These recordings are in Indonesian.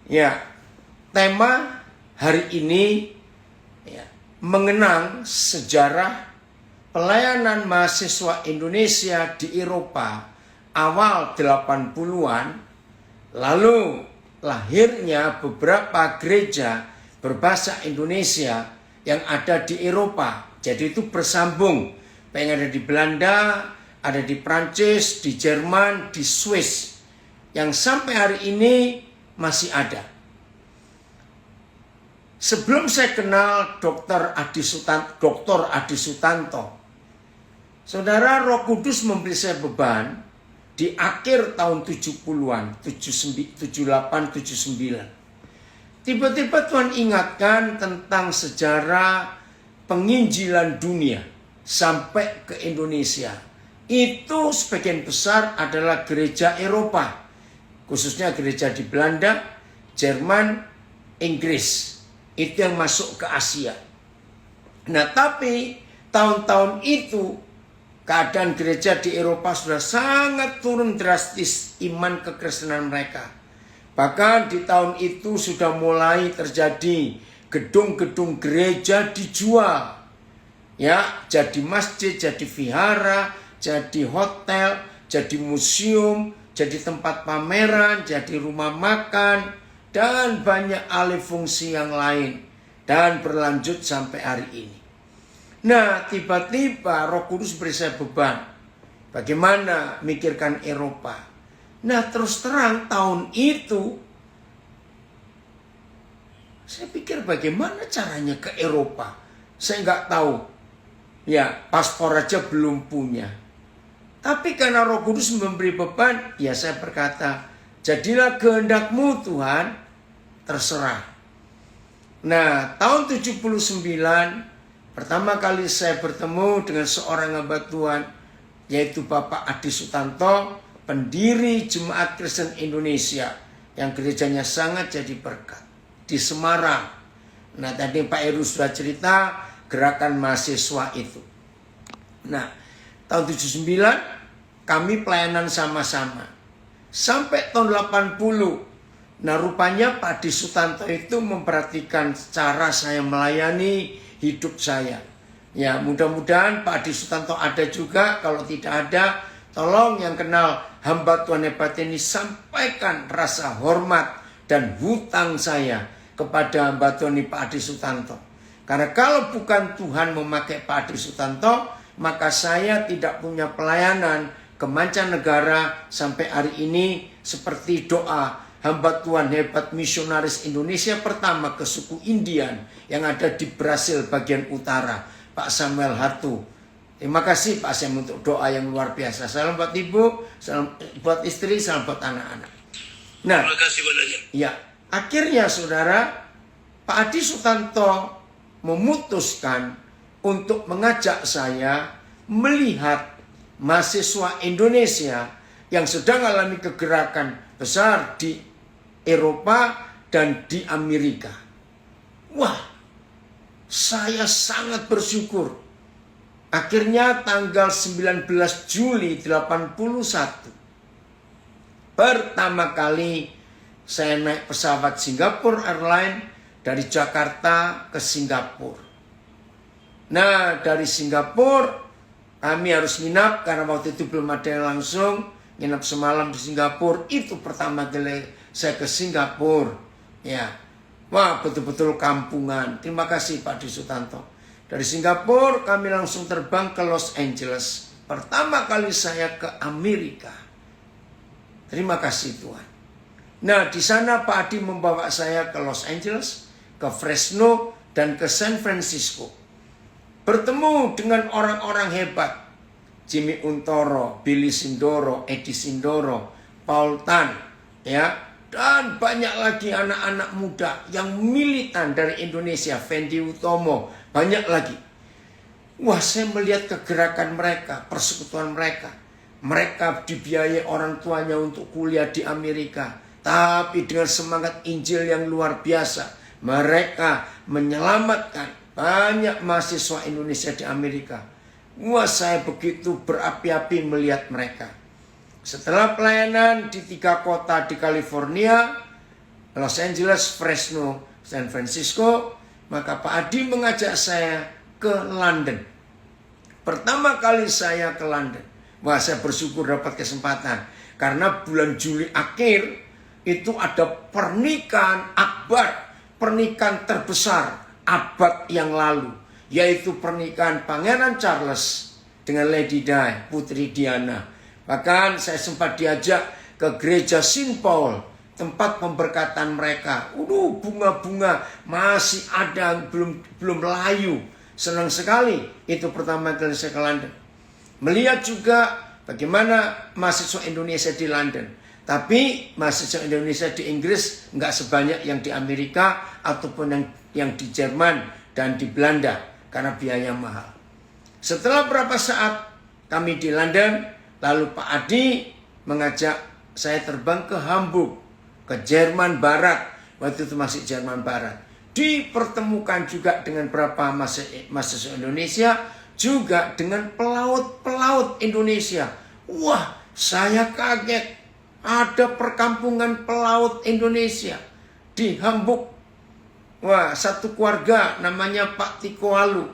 Ya, tema hari ini ya, mengenang sejarah pelayanan mahasiswa Indonesia di Eropa awal 80-an, lalu lahirnya beberapa gereja berbahasa Indonesia yang ada di Eropa. Jadi itu bersambung, pengen ada di Belanda, ada di Prancis, di Jerman, di Swiss, yang sampai hari ini masih ada. Sebelum saya kenal Dr. Adi Sutanto, Saudara, Roh Kudus memberi saya beban di akhir tahun 70-an, 78, 79. Tiba-tiba Tuhan ingatkan tentang sejarah penginjilan dunia sampai ke Indonesia. Itu sebagian besar adalah gereja Eropa, khususnya gereja di Belanda, Jerman, Inggris. Itu yang masuk ke Asia. Nah, tapi tahun-tahun itu keadaan gereja di Eropa sudah sangat turun drastis iman kekristenan mereka. Bahkan di tahun itu sudah mulai terjadi gedung-gedung gereja dijual. Ya, jadi masjid, jadi vihara, jadi hotel, jadi museum, jadi tempat pameran, jadi rumah makan, dan banyak alih fungsi yang lain. Dan berlanjut sampai hari ini. Nah, tiba-tiba Roh Kudus beri saya beban. Bagaimana mikirkan Eropa? Nah, terus terang tahun itu saya pikir bagaimana caranya ke Eropa. Saya nggak tahu. Ya, paspor aja belum punya. Tapi karena Roh Kudus memberi beban, ya saya berkata, jadilah kehendak-Mu Tuhan, terserah. Nah, tahun 79, pertama kali saya bertemu dengan seorang hamba Tuhan, yaitu Bapak Adi Sutanto, pendiri Jemaat Kristen Indonesia, yang gerejanya sangat jadi berkat, di Semarang. Nah, tadi Pak Heru sudah cerita gerakan mahasiswa itu. Nah, tahun 79, kami pelayanan sama-sama. Sampai tahun 80, nah rupanya Pak Adi Sutanto itu memperhatikan cara saya melayani hidup saya. Ya, mudah-mudahan Pak Adi Sutanto ada juga. Kalau tidak ada, tolong yang kenal hamba Tuhan hebat ini sampaikan rasa hormat dan hutang saya kepada hamba Tuhan Pak Adi Sutanto. Karena kalau bukan Tuhan memakai Pak Adi Sutanto, maka saya tidak punya pelayanan ke mancanegara sampai hari ini, seperti doa hamba Tuhan hebat misionaris Indonesia pertama ke suku Indian yang ada di Brasil bagian utara, Pak Samuel Hatu. Terima kasih Pak Sam untuk doa yang luar biasa. Salam buat ibu, salam buat istri, salam buat anak-anak. Nah, terima kasih banyak. Ya, akhirnya saudara, Pak Adi Sutanto memutuskan untuk mengajak saya melihat mahasiswa Indonesia yang sedang alami kegerakan besar di Eropa dan di Amerika. Wah, saya sangat bersyukur. Akhirnya tanggal 19 Juli 81, pertama kali saya naik pesawat Singapore Airlines dari Jakarta ke Singapura. Nah, dari Singapura kami harus nginap karena waktu itu belum ada yang langsung. Nginap semalam di Singapura. Itu pertama kali saya ke Singapura. Ya, wah betul-betul kampungan. Terima kasih Pak Adi Sutanto. Dari Singapura kami langsung terbang ke Los Angeles. Pertama kali saya ke Amerika. Terima kasih Tuhan. Nah, di sana Pak Adi membawa saya ke Los Angeles, ke Fresno, dan ke San Francisco. Bertemu dengan orang-orang hebat. Jimmy Untoro, Billy Sindoro, Edi Sindoro, Paul Tan, ya, dan banyak lagi anak-anak muda yang militan dari Indonesia, Fendi Utomo, banyak lagi. Wah, saya melihat kegerakan mereka, persekutuan mereka. Mereka dibiayai orang tuanya untuk kuliah di Amerika, tapi dengan semangat Injil yang luar biasa, mereka menyelamatkan banyak mahasiswa Indonesia di Amerika. Wah, saya begitu berapi-api melihat mereka. Setelah pelayanan di 3 kota di California, Los Angeles, Fresno, San Francisco. Maka Pak Adi mengajak saya ke London. Pertama kali saya ke London, wah saya bersyukur dapat kesempatan. Karena bulan Juli akhir itu ada pernikahan akbar, pernikahan terbesar abad yang lalu, yaitu pernikahan Pangeran Charles dengan Lady Di, Putri Diana. Bahkan saya sempat diajak ke gereja St. Paul, tempat pemberkatan mereka. Bunga-bunga masih ada, belum layu. Senang sekali. Itu pertama kali saya ke London. Melihat juga bagaimana mahasiswa Indonesia di London. Tapi mahasiswa Indonesia di Inggris nggak sebanyak yang di Amerika ataupun yang di Jerman dan di Belanda karena biaya mahal. Setelah beberapa saat kami di London, lalu Pak Adi mengajak saya terbang ke Hamburg, ke Jerman Barat. Waktu itu masih Jerman Barat. Dipertemukan juga dengan beberapa mahasiswa Indonesia, juga dengan pelaut-pelaut Indonesia. Wah, saya kaget. Ada perkampungan pelaut Indonesia di Hamburg. Wah, satu keluarga namanya Pak Tikoalu.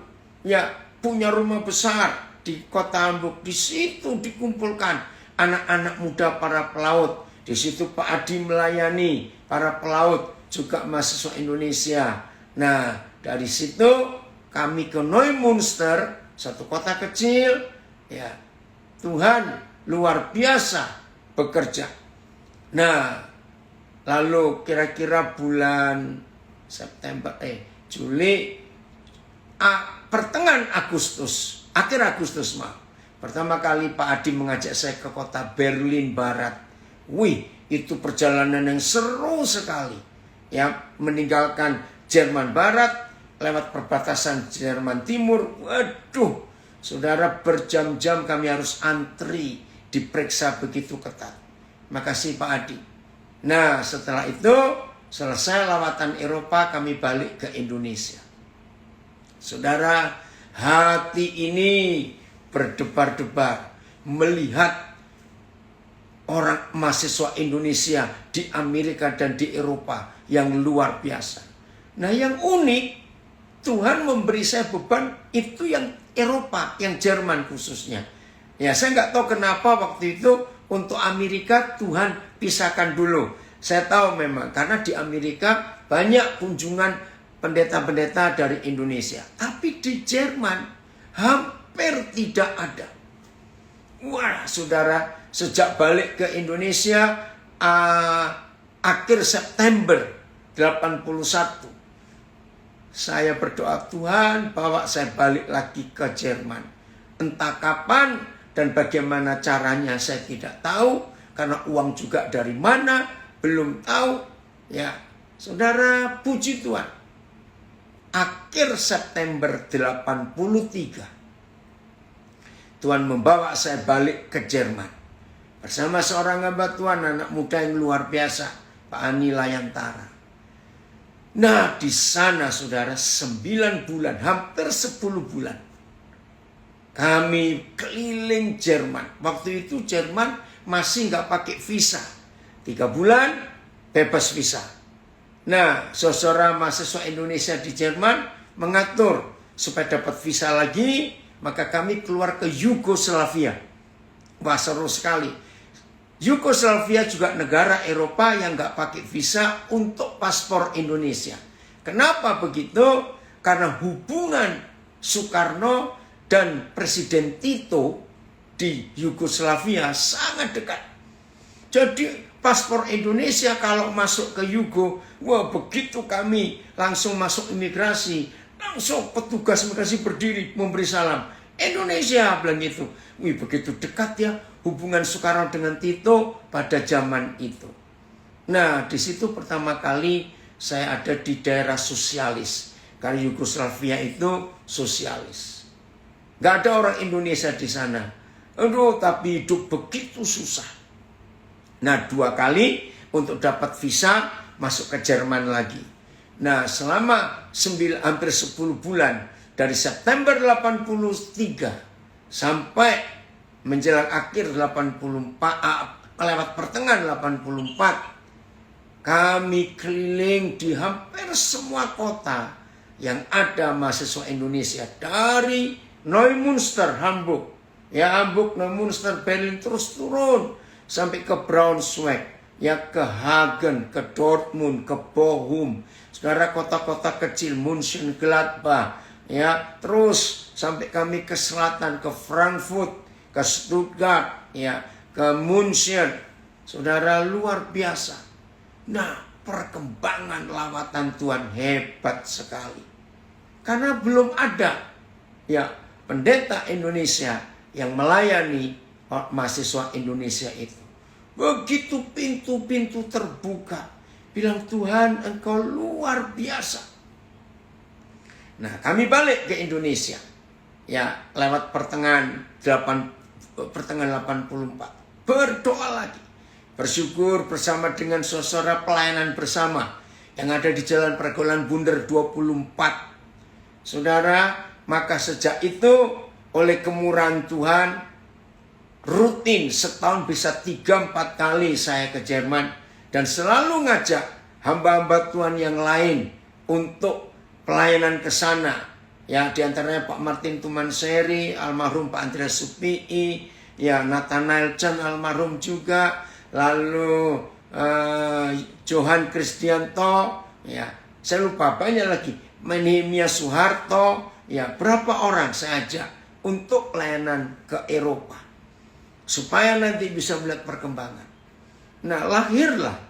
Ya, punya rumah besar di kota Hamburg. Di situ dikumpulkan anak-anak muda para pelaut. Di situ Pak Adi melayani para pelaut, juga mahasiswa Indonesia. Nah, dari situ kami ke Neumünster, satu kota kecil. Ya, Tuhan luar biasa bekerja. Nah, lalu kira-kira bulan Juli, pertengahan Agustus, akhir Agustus pertama kali Pak Adi mengajak saya ke kota Berlin Barat. Wih, itu perjalanan yang seru sekali. Ya, meninggalkan Jerman Barat, lewat perbatasan Jerman Timur. Waduh, saudara, berjam-jam kami harus antri, diperiksa begitu ketat. Makasih Pak Adi. Nah, setelah itu selesai lawatan Eropa, kami balik ke Indonesia. Saudara, hati ini berdebar-debar melihat orang mahasiswa Indonesia di Amerika dan di Eropa yang luar biasa. Nah, yang unik, Tuhan memberi saya beban itu yang Eropa, yang Jerman khususnya. Ya, saya nggak tahu kenapa waktu itu untuk Amerika Tuhan pisahkan dulu. Saya tahu memang karena di Amerika banyak kunjungan pendeta-pendeta dari Indonesia. Tapi di Jerman hampir tidak ada. Wah, saudara, sejak balik ke Indonesia akhir September 81, saya berdoa, Tuhan bawa saya balik lagi ke Jerman. Entah kapan dan bagaimana caranya saya tidak tahu, karena uang juga dari mana belum tahu. Ya, saudara, puji Tuhan. Akhir September 83, Tuhan membawa saya balik ke Jerman bersama seorang hamba Tuhan, anak muda yang luar biasa, Pak Ani Layantara. Nah, di sana saudara 9 bulan, hampir 10 bulan. Kami keliling Jerman. Waktu itu Jerman masih nggak pakai visa. 3 bulan bebas visa. Nah, saudara mahasiswa Indonesia di Jerman mengatur supaya dapat visa lagi, maka kami keluar ke Yugoslavia. Wah, seru sekali. Yugoslavia juga negara Eropa yang nggak pakai visa untuk paspor Indonesia. Kenapa begitu? Karena hubungan Soekarno dan Presiden Tito di Yugoslavia sangat dekat. Jadi paspor Indonesia kalau masuk ke Yugo, wah, begitu kami langsung masuk imigrasi, langsung petugas imigrasi berdiri memberi salam. Indonesia bilang gitu. Wih, begitu dekat ya hubungan Soekarno dengan Tito pada zaman itu. Nah, di situ pertama kali saya ada di daerah sosialis. Karena Yugoslavia itu sosialis. Gak ada orang Indonesia di sana. Aduh, tapi hidup begitu susah. Nah, 2 kali untuk dapat visa masuk ke Jerman lagi. Nah, selama hampir 10 bulan dari September 83 sampai menjelang akhir 84, lewat pertengahan 84, Kami keliling di hampir semua kota yang ada mahasiswa Indonesia. Dari Neumünster, Hamburg. Ya, Hamburg, Neumünster, Berlin, terus turun. Sampai ke Braunschweig. Ya, ke Hagen, ke Dortmund, ke Bochum. Saudara, kota-kota kecil, München, Gladbach. Ya, terus sampai kami ke selatan, ke Frankfurt, ke Stuttgart, ya, ke München. Saudara, luar biasa. Nah, perkembangan lawatan Tuhan hebat sekali. Karena belum ada ya pendeta Indonesia yang melayani mahasiswa Indonesia itu. Begitu pintu-pintu terbuka. Bilang, Tuhan, Engkau luar biasa. Nah, kami balik ke Indonesia. Ya, lewat pertengahan 84. Berdoa lagi. Bersyukur bersama dengan saudara pelayanan bersama yang ada di Jalan Pergaulan Bunder 24. Saudara, maka sejak itu oleh kemurahan Tuhan, rutin setahun bisa 3-4 kali saya ke Jerman. Dan selalu ngajak hamba-hamba Tuhan yang lain untuk pelayanan ke sana. Ya, diantaranya Pak Martin Tumanseri, almarhum Pak Andreas Supii, ya Nathanael Chan almarhum juga. Lalu Johan Kristianto, ya saya lupa banyak lagi, Nehemia Soeharto, ya berapa orang saya ajak untuk pelayanan ke Eropa supaya nanti bisa melihat perkembangan. Nah, lahirlah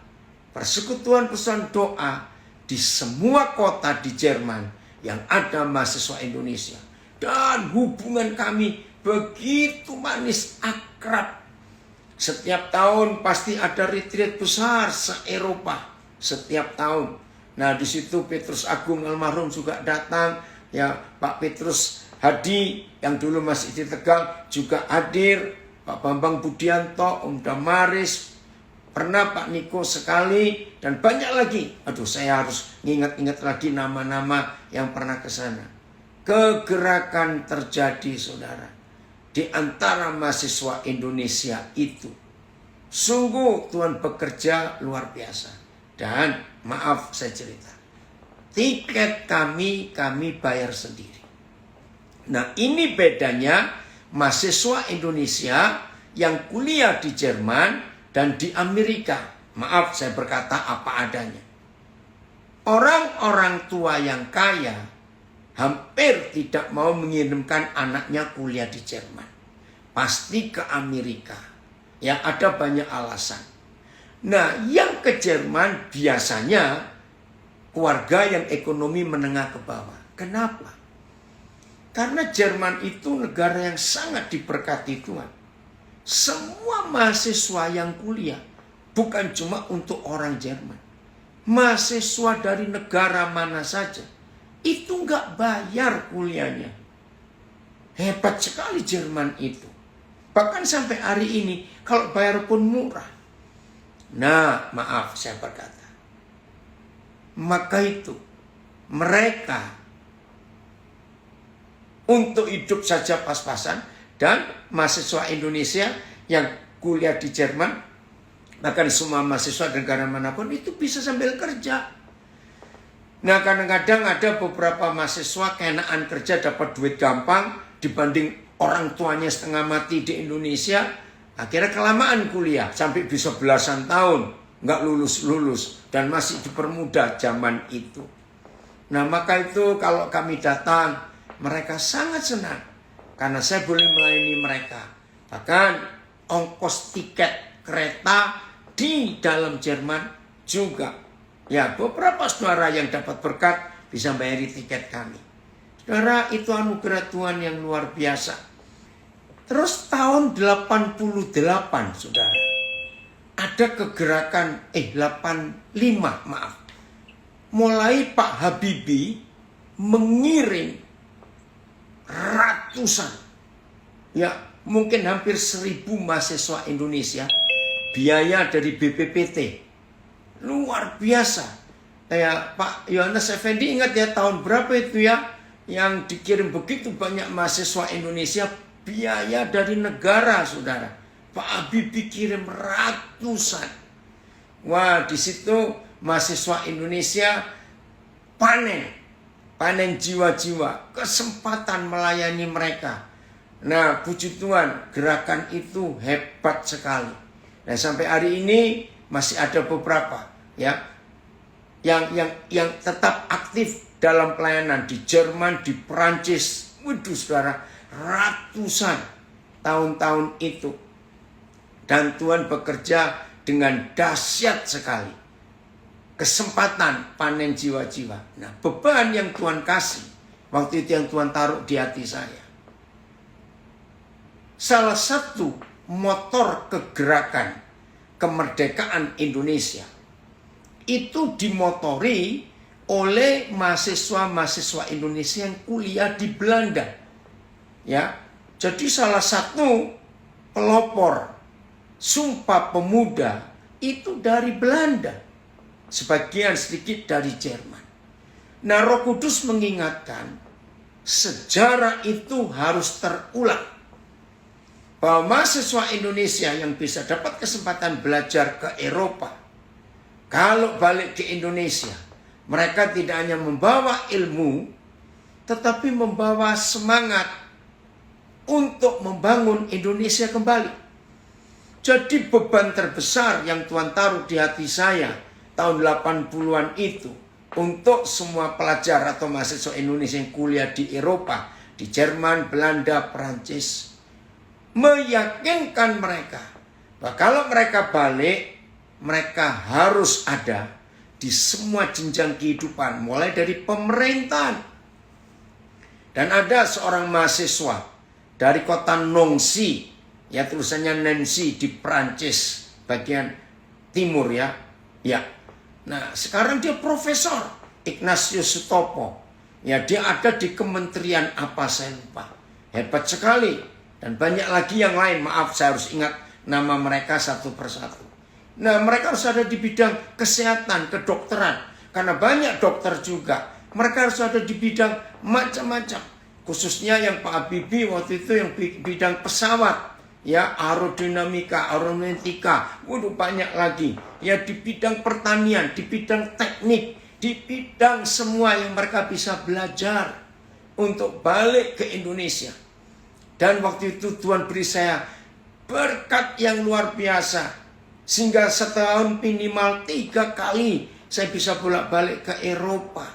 persekutuan pesan doa di semua kota di Jerman yang ada mahasiswa Indonesia, dan hubungan kami begitu manis, akrab. Setiap tahun pasti ada retreat besar se-Eropa setiap tahun. Nah, di situ Petrus Agung almarhum juga datang, ya Pak Petrus Hadi yang dulu masih di Tegal juga hadir, Pak Bambang Budianto, Om Damaris, pernah Pak Niko sekali, dan banyak lagi. Aduh, saya harus ingat-ingat lagi nama-nama yang pernah ke sana. Kegerakan terjadi, saudara, di antara mahasiswa Indonesia itu. Sungguh Tuhan bekerja luar biasa. Dan maaf saya cerita, tiket kami bayar sendiri. Nah, ini bedanya mahasiswa Indonesia yang kuliah di Jerman dan di Amerika. Maaf saya berkata apa adanya. Orang-orang tua yang kaya hampir tidak mau mengirimkan anaknya kuliah di Jerman. Pasti ke Amerika. Ya, ada banyak alasan. Nah, yang ke Jerman biasanya keluarga yang ekonomi menengah ke bawah. Kenapa? Karena Jerman itu negara yang sangat diberkati Tuhan. Semua mahasiswa yang kuliah bukan cuma untuk orang Jerman. Mahasiswa dari negara mana saja itu nggak bayar kuliahnya. Hebat sekali Jerman itu. Bahkan sampai hari ini kalau bayar pun murah. Nah, maaf saya berkata, maka itu mereka untuk hidup saja pas-pasan, dan mahasiswa Indonesia yang kuliah di Jerman, bahkan semua mahasiswa negara manapun itu bisa sambil kerja. Nah, kadang-kadang ada beberapa mahasiswa kenaan kerja dapat duit gampang dibanding orang tuanya setengah mati di Indonesia. Akhirnya kelamaan kuliah sampai bisa belasan tahun nggak lulus-lulus dan masih dipermudah zaman itu. Nah, maka itu kalau kami datang, mereka sangat senang karena saya boleh melayani mereka. Bahkan ongkos tiket kereta di dalam Jerman juga. Ya, beberapa saudara yang dapat berkat bisa bayari tiket kami. Saudara, itu anugerah Tuhan yang luar biasa. Terus tahun 88, saudara, ada kegerakan 85, maaf. Mulai Pak Habibie mengirim ratusan, ya mungkin hampir 1.000 mahasiswa Indonesia, biaya dari BPPT. Luar biasa. Ya, Pak Yohanes Effendi ingat ya tahun berapa itu ya, yang dikirim begitu banyak mahasiswa Indonesia, biaya dari negara, saudara. Pak Habibie kirim ratusan. Wah, di situ mahasiswa Indonesia panen jiwa-jiwa, kesempatan melayani mereka. Nah, puji Tuhan, gerakan itu hebat sekali. Dan sampai hari ini masih ada beberapa ya yang tetap aktif dalam pelayanan di Jerman, di Perancis. Waduh, saudara, ratusan tahun-tahun itu. Dan Tuhan bekerja dengan dahsyat sekali. Kesempatan panen jiwa-jiwa. Nah, beban yang Tuhan kasih, waktu itu yang Tuhan taruh di hati saya. Salah satu motor kegerakan kemerdekaan Indonesia itu dimotori oleh mahasiswa-mahasiswa Indonesia yang kuliah di Belanda. Ya, jadi salah satu pelopor Sumpah Pemuda itu dari Belanda, sebagian sedikit dari Jerman. Nah, Roh Kudus mengingatkan sejarah itu harus terulang, bahwa mahasiswa Indonesia yang bisa dapat kesempatan belajar ke Eropa, kalau balik ke Indonesia, mereka tidak hanya membawa ilmu, tetapi membawa semangat untuk membangun Indonesia kembali. Jadi beban terbesar yang Tuhan taruh di hati saya tahun 80-an itu, untuk semua pelajar atau mahasiswa Indonesia yang kuliah di Eropa, di Jerman, Belanda, Perancis, meyakinkan mereka bahwa kalau mereka balik, mereka harus ada di semua jenjang kehidupan, mulai dari pemerintahan. Dan ada seorang mahasiswa dari kota Nancy, ya tulisannya Nancy, di Perancis bagian timur ya. Ya. Nah, sekarang dia Profesor Ignatius Sutopo. Ya, dia ada di kementerian apa saya lupa. Hebat sekali. Dan banyak lagi yang lain. Maaf, saya harus ingat nama mereka satu persatu. Nah, mereka harus ada di bidang kesehatan, kedokteran. Karena banyak dokter juga. Mereka harus ada di bidang macam-macam. Khususnya yang Pak Habibie waktu itu yang bidang pesawat. Ya, aerodinamika, aeronautika, waduh banyak lagi. Ya, di bidang pertanian, di bidang teknik, di bidang semua yang mereka bisa belajar untuk balik ke Indonesia. Dan waktu itu Tuhan beri saya berkat yang luar biasa. Sehingga setahun minimal 3 kali saya bisa bolak-balik ke Eropa.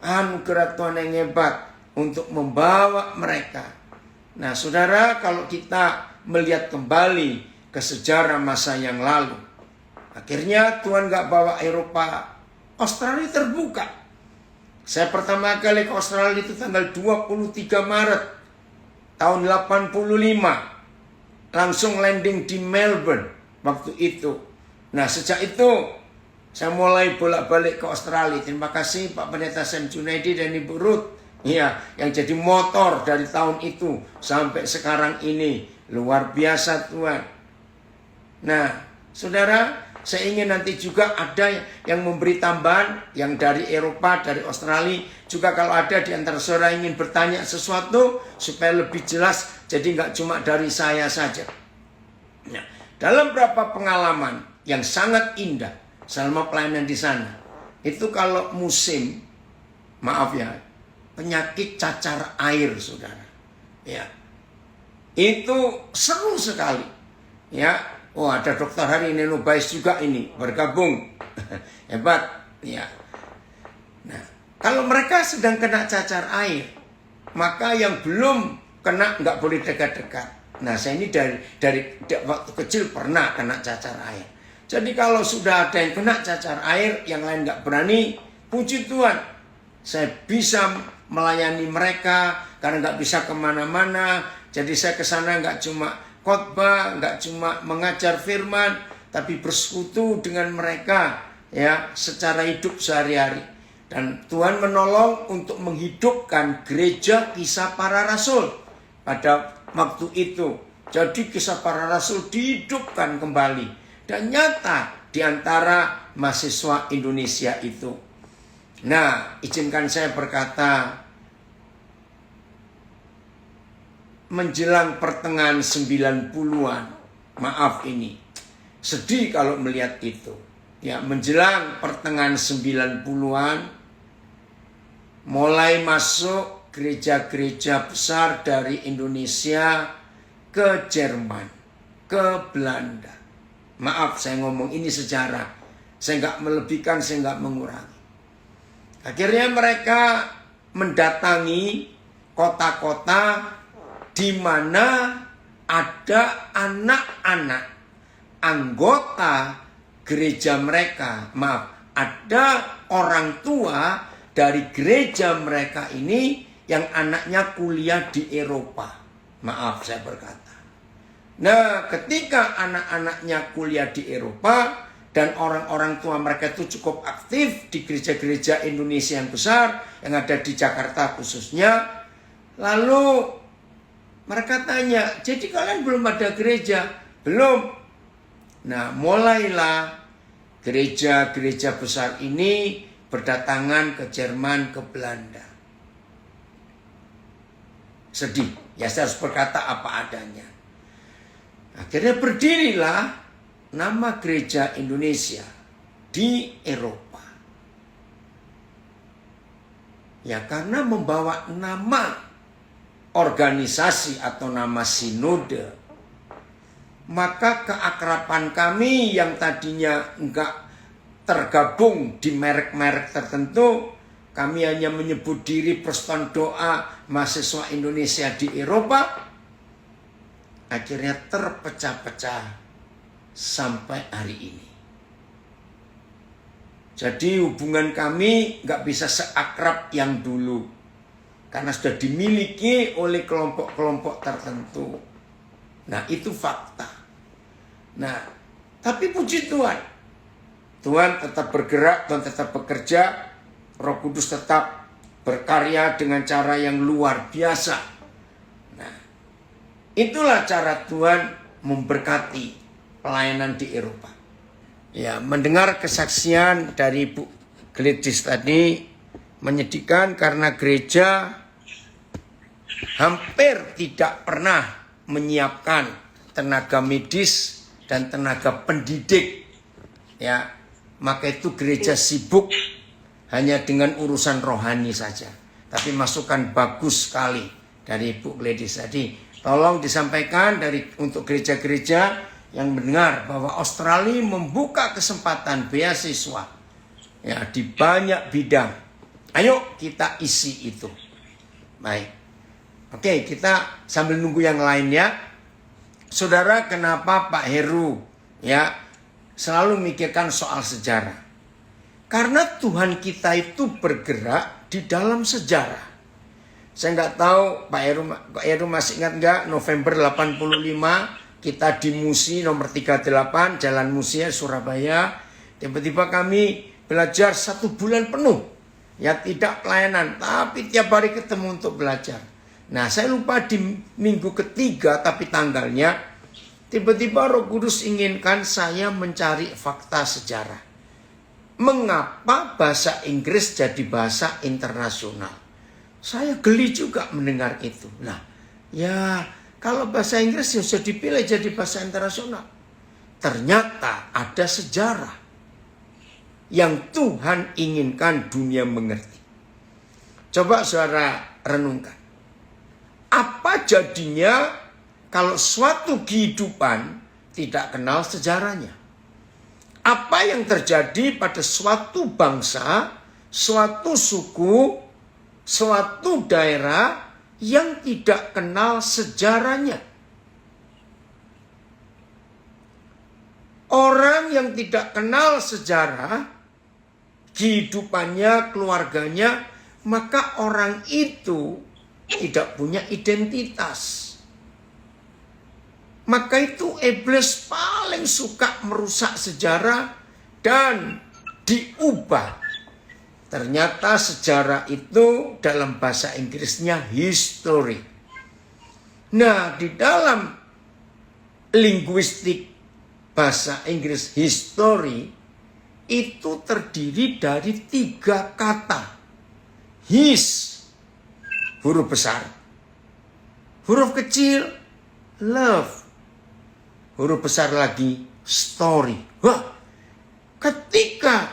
Anugerah Tuhan yang hebat untuk membawa mereka. Nah, saudara, kalau kita melihat kembali ke sejarah masa yang lalu, akhirnya Tuhan gak bawa Eropa, Australia terbuka. Saya pertama kali ke Australia itu tanggal 23 Maret tahun 85. Langsung landing di Melbourne waktu itu. Nah, sejak itu saya mulai bolak-balik ke Australia. Terima kasih Pak Pendeta Sam Junaidi dan Ibu Ruth, ya, yang jadi motor dari tahun itu sampai sekarang ini. Luar biasa Tuhan. Nah, saudara, saya ingin nanti juga ada yang memberi tambahan, yang dari Eropa, dari Australia. Juga kalau ada di antara saudara ingin bertanya sesuatu supaya lebih jelas, jadi nggak cuma dari saya saja. Nah, dalam beberapa pengalaman yang sangat indah selama pelayanan di sana, itu kalau musim, maaf ya, penyakit cacar air, saudara. Ya, itu seru sekali. Ya, oh ada dokter hari ini Nubais juga ini bergabung. Hebat. Ya. Nah, kalau mereka sedang kena cacar air, maka yang belum kena nggak boleh dekat-dekat. Nah, saya ini dari waktu kecil pernah kena cacar air. Jadi kalau sudah ada yang kena cacar air, yang lain nggak berani, puji Tuhan, saya bisa melayani mereka karena nggak bisa kemana-mana. Jadi saya ke sana nggak cuma khotbah, nggak cuma mengajar firman, tapi bersekutu dengan mereka ya secara hidup sehari-hari. Dan Tuhan menolong untuk menghidupkan gereja Kisah Para Rasul pada waktu itu. Jadi Kisah Para Rasul dihidupkan kembali dan nyata di antara mahasiswa Indonesia itu. Nah, izinkan saya berkata, menjelang pertengahan 90-an, maaf ini, sedih kalau melihat itu. ya menjelang pertengahan 90-an mulai masuk gereja-gereja besar dari Indonesia ke Jerman, ke Belanda. Maaf saya ngomong ini sejarah. Saya nggak melebihkan, saya nggak mengurangi. Akhirnya mereka mendatangi kota-kota di mana ada anak-anak anggota gereja mereka. Maaf, ada orang tua dari gereja mereka ini yang anaknya kuliah di Eropa. Maaf saya berkata. Nah, ketika anak-anaknya kuliah di Eropa dan orang-orang tua mereka itu cukup aktif di gereja-gereja Indonesia yang besar, yang ada di Jakarta khususnya, lalu mereka tanya, jadi kalian belum ada gereja? Belum. Nah, mulailah gereja-gereja besar ini berdatangan ke Jerman, ke Belanda. Sedih, ya saya harus berkata apa adanya. Akhirnya berdirilah nama gereja Indonesia di Eropa. Ya karena membawa nama organisasi atau nama sinode, maka keakraban kami yang tadinya enggak tergabung di merek-merek tertentu, kami hanya menyebut diri Persekutuan Doa Mahasiswa Indonesia di Eropa, akhirnya terpecah-pecah sampai hari ini. Jadi hubungan kami nggak bisa seakrab yang dulu, karena sudah dimiliki oleh kelompok-kelompok tertentu. Nah itu fakta. Nah tapi puji Tuhan, Tuhan tetap bergerak, Tuhan tetap bekerja, Roh Kudus tetap berkarya dengan cara yang luar biasa. Itulah cara Tuhan memberkati pelayanan di Eropa. Ya, mendengar kesaksian dari Bu Gledis tadi menyedihkan karena gereja hampir tidak pernah menyiapkan tenaga medis dan tenaga pendidik. Ya, maka itu gereja sibuk hanya dengan urusan rohani saja. Tapi masukan bagus sekali dari Bu Gledis tadi. Tolong disampaikan untuk gereja-gereja yang mendengar bahwa Australia membuka kesempatan beasiswa ya di banyak bidang. Ayo kita isi itu. Baik. Oke, kita sambil nunggu yang lainnya. Saudara, kenapa Pak Heru ya selalu mikirkan soal sejarah? Karena Tuhan kita itu bergerak di dalam sejarah. Saya nggak tahu Pak Heru masih ingat nggak November 85 kita di Musi nomor 38 Jalan Musi Surabaya. Tiba-tiba kami belajar 1 bulan penuh. Ya tidak pelayanan tapi tiap hari ketemu untuk belajar. Nah saya lupa di minggu ketiga tapi tanggalnya. Tiba-tiba Roh Kudus inginkan saya mencari fakta sejarah. Mengapa bahasa Inggris jadi bahasa internasional? Saya geli juga mendengar itu. Nah, ya kalau bahasa Inggris ya sudah dipilih jadi bahasa internasional. Ternyata ada sejarah yang Tuhan inginkan dunia mengerti. Coba saudara renungkan. Apa jadinya kalau suatu kehidupan tidak kenal sejarahnya? Apa yang terjadi pada suatu bangsa, suatu suku, suatu daerah yang tidak kenal sejarahnya? Orang yang tidak kenal sejarah, kehidupannya, keluarganya, maka orang itu tidak punya identitas. Maka itu iblis paling suka merusak sejarah dan diubah. Ternyata sejarah itu dalam bahasa Inggrisnya history. Nah, di dalam linguistik bahasa Inggris history itu terdiri dari 3 kata. His, huruf besar. Huruf kecil, love. Huruf besar lagi, story. Wah, ketika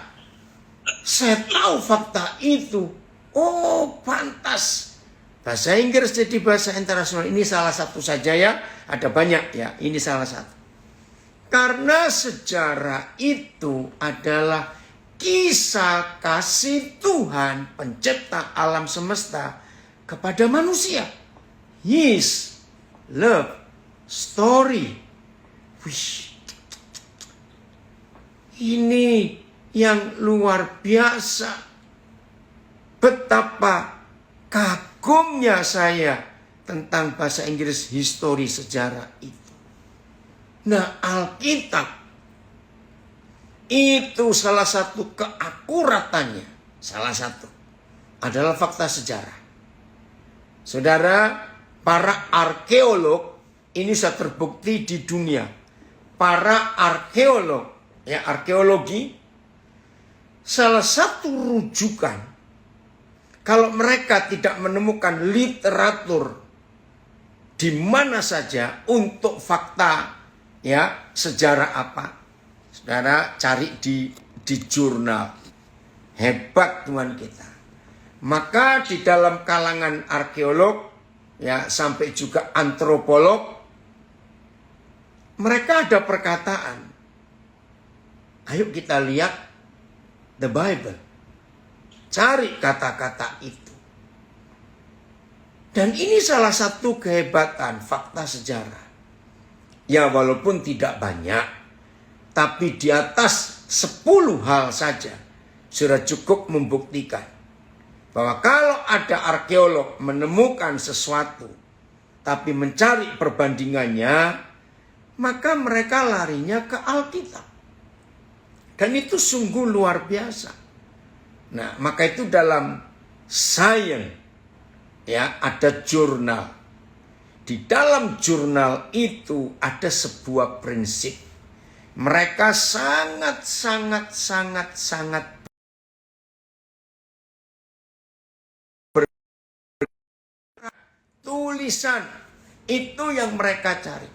saya tahu fakta itu, oh pantas bahasa Inggris jadi bahasa internasional. Ini salah satu saja ya, ada banyak ya, ini salah satu. Karena sejarah itu adalah kisah kasih Tuhan pencipta alam semesta kepada manusia. His love story. Wih, ini yang luar biasa. Betapa kagumnya saya tentang bahasa Inggris, histori, sejarah itu. Nah, Alkitab itu salah satu keakuratannya, salah satu adalah fakta sejarah. Saudara, para arkeolog ini sudah terbukti di dunia. Para arkeolog, ya arkeologi, salah satu rujukan kalau mereka tidak menemukan literatur di mana saja untuk fakta ya sejarah apa, saudara cari di jurnal. Hebat Tuhan kita. Maka di dalam kalangan arkeolog ya sampai juga antropolog, mereka ada perkataan, ayo kita lihat the Bible, cari kata-kata itu. Dan ini salah satu kehebatan fakta sejarah. Ya walaupun tidak banyak, tapi di atas 10 hal saja sudah cukup membuktikan bahwa kalau ada arkeolog menemukan sesuatu tapi mencari perbandingannya, maka mereka larinya ke Alkitab. Dan itu sungguh luar biasa. Nah, maka itu dalam sains ya ada jurnal. Di dalam jurnal itu ada sebuah prinsip. Mereka sangat tulisan itu yang mereka cari.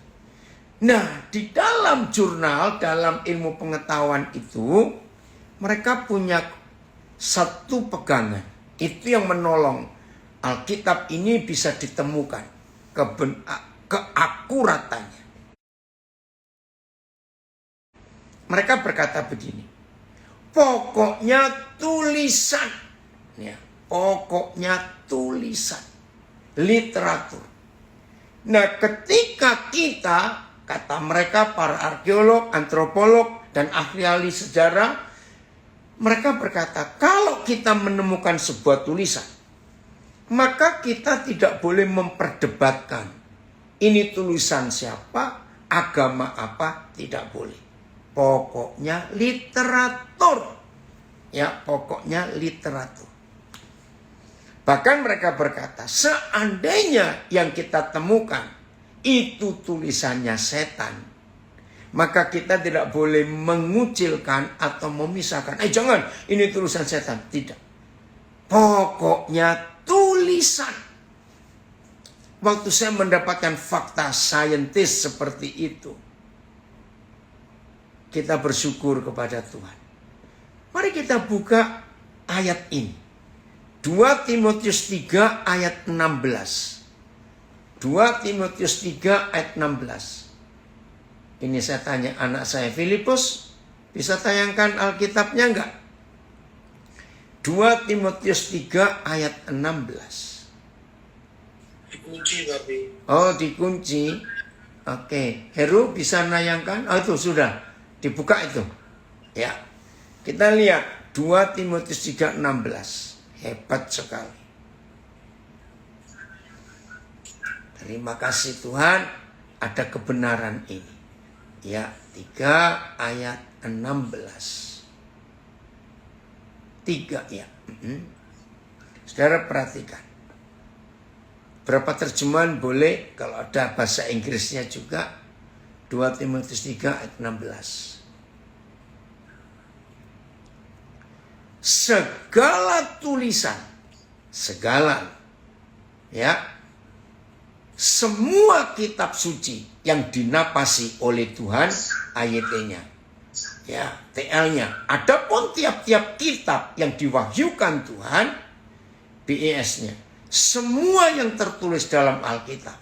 Nah, di dalam jurnal, dalam ilmu pengetahuan itu, mereka punya satu pegangan. Itu yang menolong Alkitab ini bisa ditemukan keakuratannya. Mereka berkata begini, pokoknya tulisan, ya, pokoknya tulisan, literatur. Nah, ketika kita, kata mereka para arkeolog, antropolog, dan ahli-ahli sejarah, mereka berkata, kalau kita menemukan sebuah tulisan, maka kita tidak boleh memperdebatkan ini tulisan siapa, agama apa, tidak boleh. Pokoknya literatur. Ya, pokoknya literatur. Bahkan mereka berkata, seandainya yang kita temukan itu tulisannya setan, maka kita tidak boleh mengucilkan atau memisahkan. Jangan, ini tulisan setan. Tidak. Pokoknya tulisan. Waktu saya mendapatkan fakta saintis seperti itu, kita bersyukur kepada Tuhan. Mari kita buka ayat ini. 2 Timotius 3 ayat 16. 2 Timotius 3 ayat 16. Ini saya tanya anak saya Filipus, bisa tayangkan Alkitabnya enggak? 2 Timotius 3 ayat 16. Dikunci tapi. Oh, dikunci. Oke, Heru bisa nayangkan? Oh, itu sudah dibuka itu. Ya. Kita lihat 2 Timotius 3:16. Hebat sekali. Terima kasih Tuhan, ada kebenaran ini. Ya, 3 ayat 16. 3 ya. Saudara perhatikan. Berapa terjemahan boleh, kalau ada bahasa Inggrisnya juga. 2 Timotius 3 ayat 16. Segala tulisan, segala, ya, semua kitab suci yang dinapasi oleh Tuhan, ayatnya, Ya, TL-nya. Adapun tiap-tiap kitab yang diwahyukan Tuhan, BES-nya. Semua yang tertulis dalam Alkitab.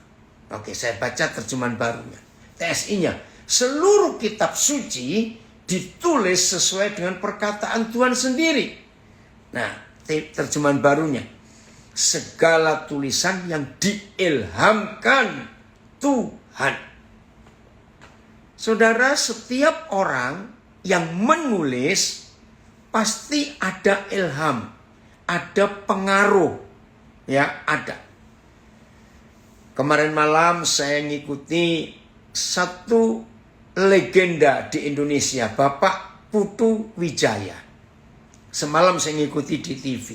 Oke, saya baca terjemahan barunya. TSI-nya. Seluruh kitab suci ditulis sesuai dengan perkataan Tuhan sendiri. Nah, terjemahan barunya. Segala tulisan yang diilhamkan Tuhan. Saudara, setiap orang yang menulis pasti ada ilham, ada pengaruh, ya ada. Kemarin malam saya ngikuti satu legenda di Indonesia, Bapak Putu Wijaya. Semalam saya ngikuti di TV.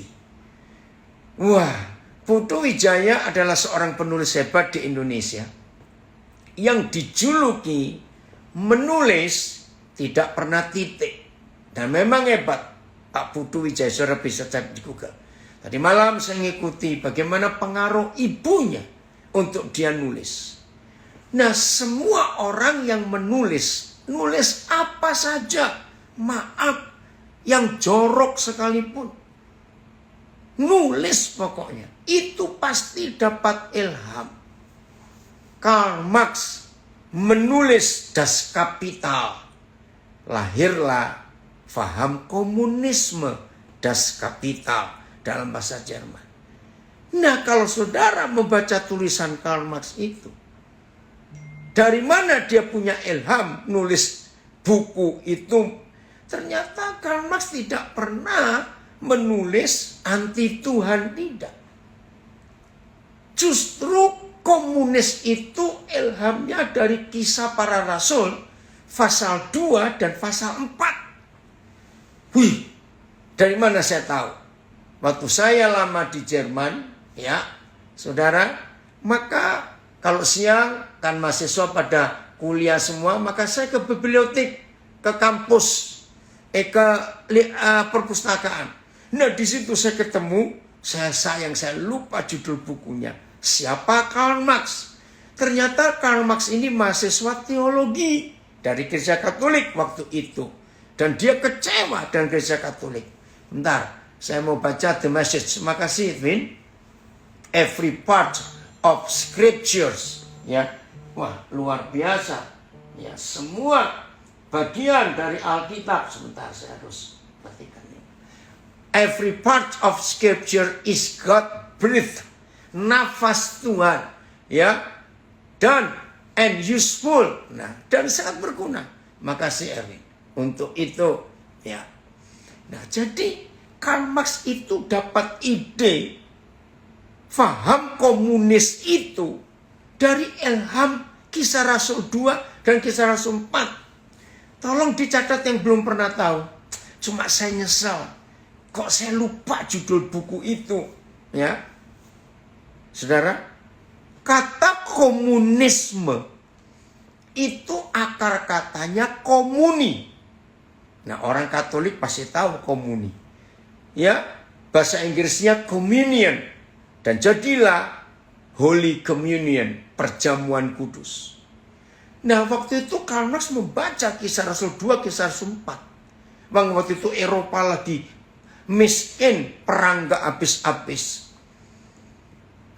Wah, Putu Wijaya adalah seorang penulis hebat di Indonesia yang dijuluki menulis tidak pernah titik. Dan memang hebat Pak Putu Wijaya, saudara bisa cari di Google. Tadi malam saya ngikuti bagaimana pengaruh ibunya untuk dia nulis. Nah, semua orang yang nulis apa saja, maaf, yang jorok sekalipun, nulis pokoknya, itu pasti dapat ilham. Karl Marx menulis Das Kapital. Lahirlah faham komunisme, Das Kapital dalam bahasa Jerman. Nah, kalau saudara membaca tulisan Karl Marx itu, dari mana dia punya ilham nulis buku itu? Ternyata Karl Marx tidak pernah menulis anti Tuhan, tidak. Justru komunis itu ilhamnya dari Kisah Para Rasul pasal 2 dan pasal 4. Wih, dari mana saya tahu? Waktu saya lama di Jerman, ya, saudara, maka kalau siang kan mahasiswa pada kuliah semua, maka saya ke bibliotek, ke kampus, ke perpustakaan. Nah, di situ saya ketemu, saya lupa judul bukunya. Siapa Karl Marx? Ternyata Karl Marx ini mahasiswa teologi dari Gereja Katolik waktu itu. Dan dia kecewa dengan Gereja Katolik. Bentar, saya mau baca the message. Makasih, Edwin. Every part of scriptures. Ya, wah, luar biasa. Ya, semua bagian dari Alkitab. Sebentar, saya harus perhatikan ini. Every part of scripture is God breathed. Nafas Tuhan. Ya, dan and useful. Nah, dan sangat berguna. Makasih, Erwin. Untuk itu, ya. Nah, jadi Karl Marx itu dapat ide faham komunis itu dari ilham Kisah Rasul 2 dan Kisah Rasul 4. Tolong dicatat yang belum pernah tahu. Cuma saya nyesal. Kok saya lupa judul buku itu, ya. Saudara, kata komunisme itu akar katanya komuni. Nah, orang Katolik pasti tahu komuni. Ya, bahasa Inggrisnya communion. Dan jadilah Holy Communion, perjamuan kudus. Nah, waktu itu Karl Marx membaca Kisah Rasul 2, Kisah Rasul 4. Waktu itu Eropa lagi miskin, perang gak habis-habis.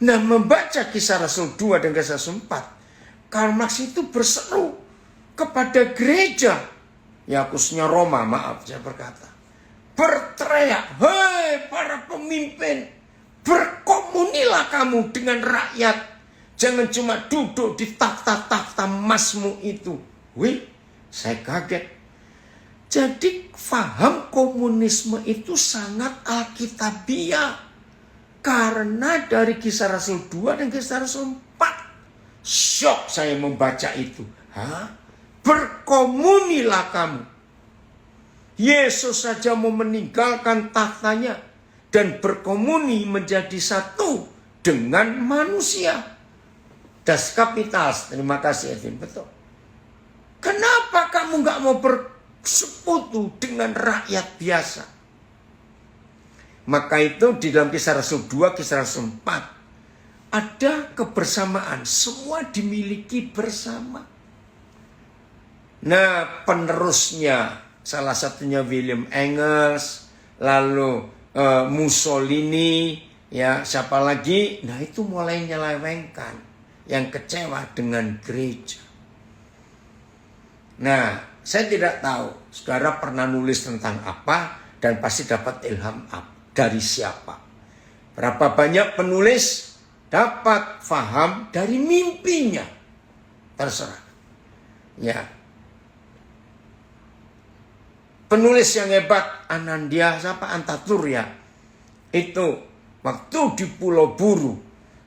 Nah, membaca Kisah Rasul 2 dan Kisah Rasul 4, Karl Marx itu berseru kepada gereja, ya khususnya Roma, maaf saya berkata, berteriak, hei para pemimpin, berkomunilah kamu dengan rakyat, jangan cuma duduk di takhta-takhta emasmu itu. Wih, saya kaget. Jadi faham komunisme itu sangat alkitabiah. Karena dari Kisah Rasul 2 dan Kisah Rasul 4. Syok saya membaca itu. Hah? Berkomunilah kamu. Yesus saja mau meninggalkan takhtanya dan berkomuni menjadi satu dengan manusia. Das Kapital. Terima kasih Edwin, betul. Kenapa kamu gak mau bersekutu dengan rakyat biasa? Maka itu di dalam Kisah Rasul 2, Kisah Rasul 4 ada kebersamaan, semua dimiliki bersama. Nah, penerusnya salah satunya William Engels, lalu Mussolini, ya siapa lagi? Nah itu mulai nyelewengkan, yang kecewa dengan gereja. Nah saya tidak tahu saudara pernah nulis tentang apa dan pasti dapat ilham dari siapa. Berapa banyak penulis dapat faham dari mimpinya, terserah. Ya, penulis yang hebat Anandya Antatur ya, itu waktu di Pulau Buru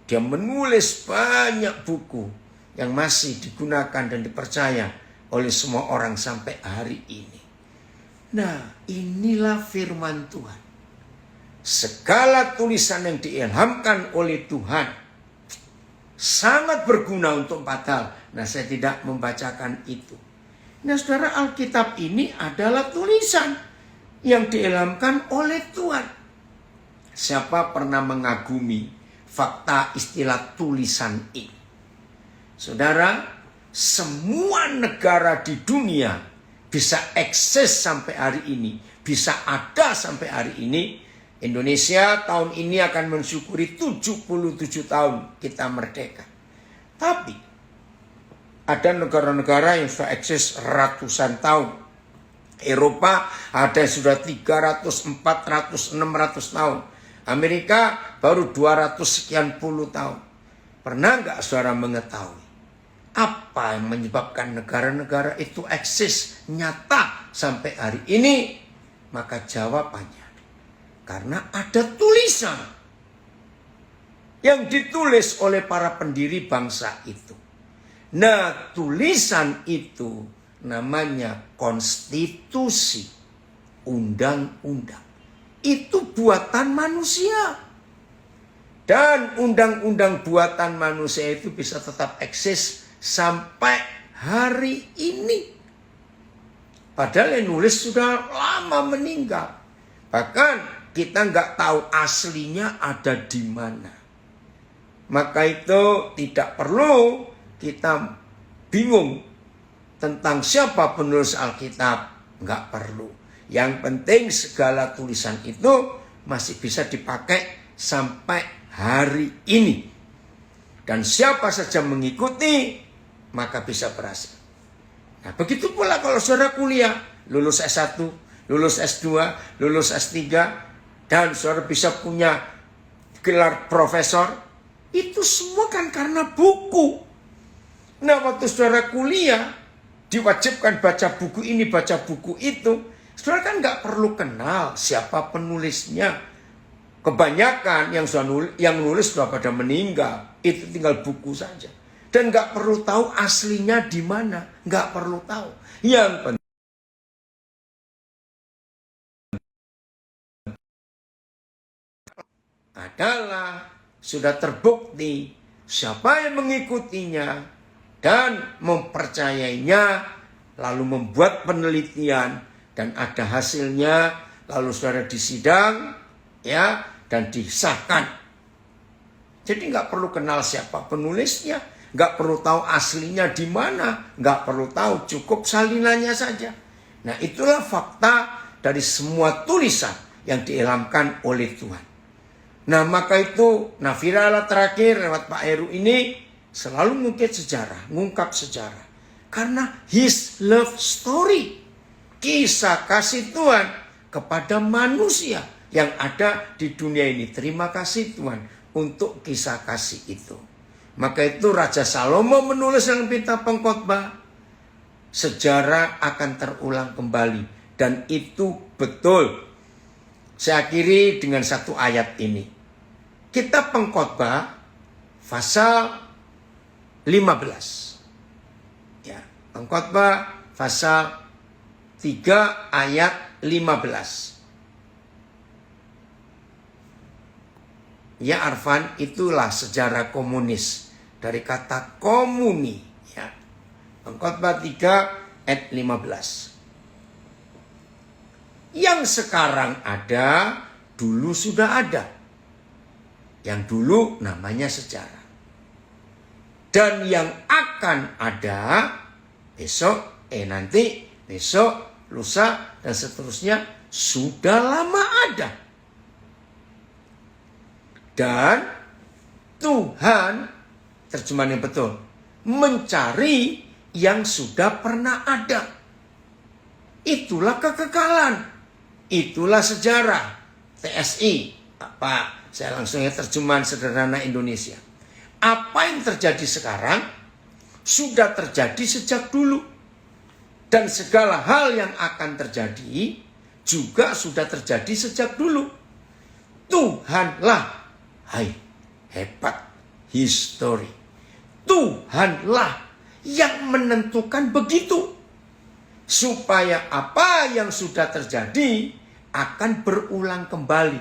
dia menulis banyak buku yang masih digunakan dan dipercaya oleh semua orang sampai hari ini. Nah, inilah firman Tuhan. Segala tulisan yang diilhamkan oleh Tuhan sangat berguna untuk 4 hal. Nah, saya tidak membacakan itu. Nah, saudara, Alkitab ini adalah tulisan yang diilhamkan oleh Tuhan. Siapa pernah mengagumi fakta istilah tulisan ini? Saudara, semua negara di dunia bisa eksis sampai hari ini, bisa ada sampai hari ini. Indonesia tahun ini akan mensyukuri 77 tahun kita merdeka. Tapi ada negara-negara yang sudah eksis ratusan tahun. Eropa ada yang sudah 300, 400, 600 tahun. Amerika baru 200 sekian puluh tahun. Pernah nggak saudara mengetahui apa yang menyebabkan negara-negara itu eksis nyata sampai hari ini? Maka jawabannya, karena ada tulisan yang ditulis oleh para pendiri bangsa itu. Nah, tulisan itu namanya konstitusi, undang-undang. Itu buatan manusia. Dan undang-undang buatan manusia itu bisa tetap eksis sampai hari ini. Padahal yang nulis sudah lama meninggal. Bahkan kita nggak tahu aslinya ada di mana. Maka itu tidak perlu kita bingung tentang siapa penulis Alkitab. Nggak perlu. Yang penting segala tulisan itu masih bisa dipakai sampai hari ini. Dan siapa saja mengikuti, maka bisa berhasil. Nah, begitu pula kalau saudara kuliah, lulus S1, lulus S2, lulus S3, dan saudara bisa punya gelar profesor, itu semua kan karena buku. Nah, waktu saudara kuliah, diwajibkan baca buku ini, baca buku itu, saudara kan nggak perlu kenal siapa penulisnya. Kebanyakan yang nulis sudah pada meninggal, itu tinggal buku saja. Dan nggak perlu tahu aslinya di mana, nggak perlu tahu. Yang penting adalah sudah terbukti siapa yang mengikutinya dan mempercayainya, lalu membuat penelitian dan ada hasilnya, lalu saudara disidang, ya, dan disahkan. Jadi nggak perlu kenal siapa penulisnya, nggak perlu tahu aslinya di mana, nggak perlu tahu, cukup salinannya saja. Nah, itulah fakta dari semua tulisan yang diilhamkan oleh Tuhan. Nah, maka itu Nafirala terakhir lewat Pak Heru ini selalu ngungkap sejarah. Karena his love story, kisah kasih Tuhan kepada manusia yang ada di dunia ini. Terima kasih Tuhan untuk kisah kasih itu. Maka itu Raja Salomo menulis dalam kitab Pengkhotbah, sejarah akan terulang kembali. Dan itu betul. Saya akhiri dengan satu ayat ini. Kitab Pengkhotbah pasal 15. Ya, Pengkhotbah pasal 3 ayat 15. Ya Arfan, itulah sejarah komunis. Dari kata komuni. Ya. Pengkhotbah 3 ayat 15. Yang sekarang ada, dulu sudah ada. Yang dulu namanya sejarah. Dan yang akan ada besok lusa, dan seterusnya sudah lama ada. Dan Tuhan, terjemahan yang betul, mencari yang sudah pernah ada. Itulah kekekalan. Itulah sejarah. TSI. Apa? Saya langsung terjemahan sederhana Indonesia. Apa yang terjadi sekarang sudah terjadi sejak dulu. Dan segala hal yang akan terjadi juga sudah terjadi sejak dulu. Tuhanlah, hai, hebat, history. Tuhanlah yang menentukan begitu. Supaya apa yang sudah terjadi akan berulang kembali.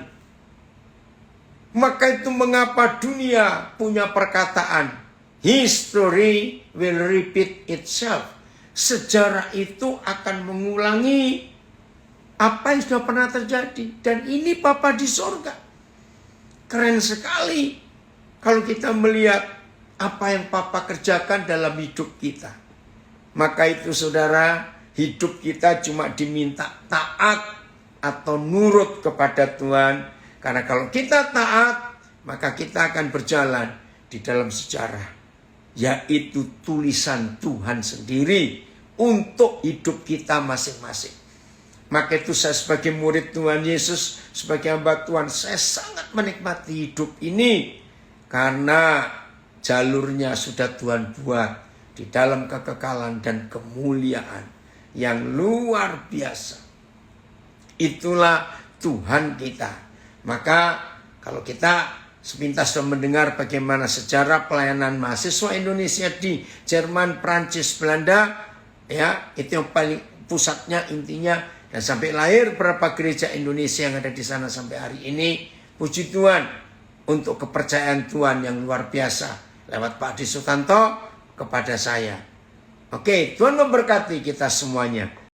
Maka itu mengapa dunia punya perkataan, history will repeat itself. Sejarah itu akan mengulangi apa yang sudah pernah terjadi. Dan ini Bapa di sorga. Keren sekali kalau kita melihat apa yang Papa kerjakan dalam hidup kita. Maka itu saudara, hidup kita cuma diminta taat atau nurut kepada Tuhan. Karena kalau kita taat, maka kita akan berjalan di dalam sejarah. Yaitu tulisan Tuhan sendiri untuk hidup kita masing-masing. Maka itu saya sebagai murid Tuhan Yesus, sebagai hamba Tuhan, saya sangat menikmati hidup ini. Karena jalurnya sudah Tuhan buat di dalam kekekalan dan kemuliaan yang luar biasa. Itulah Tuhan kita. Maka kalau kita sepintas sudah mendengar bagaimana sejarah pelayanan mahasiswa Indonesia di Jerman, Prancis, Belanda, ya, itu yang paling pusatnya, intinya, dan sampai lahir berapa gereja Indonesia yang ada di sana sampai hari ini. Puji Tuhan untuk kepercayaan Tuhan yang luar biasa lewat Pak Adi Sutanto kepada saya. Oke, Tuhan memberkati kita semuanya.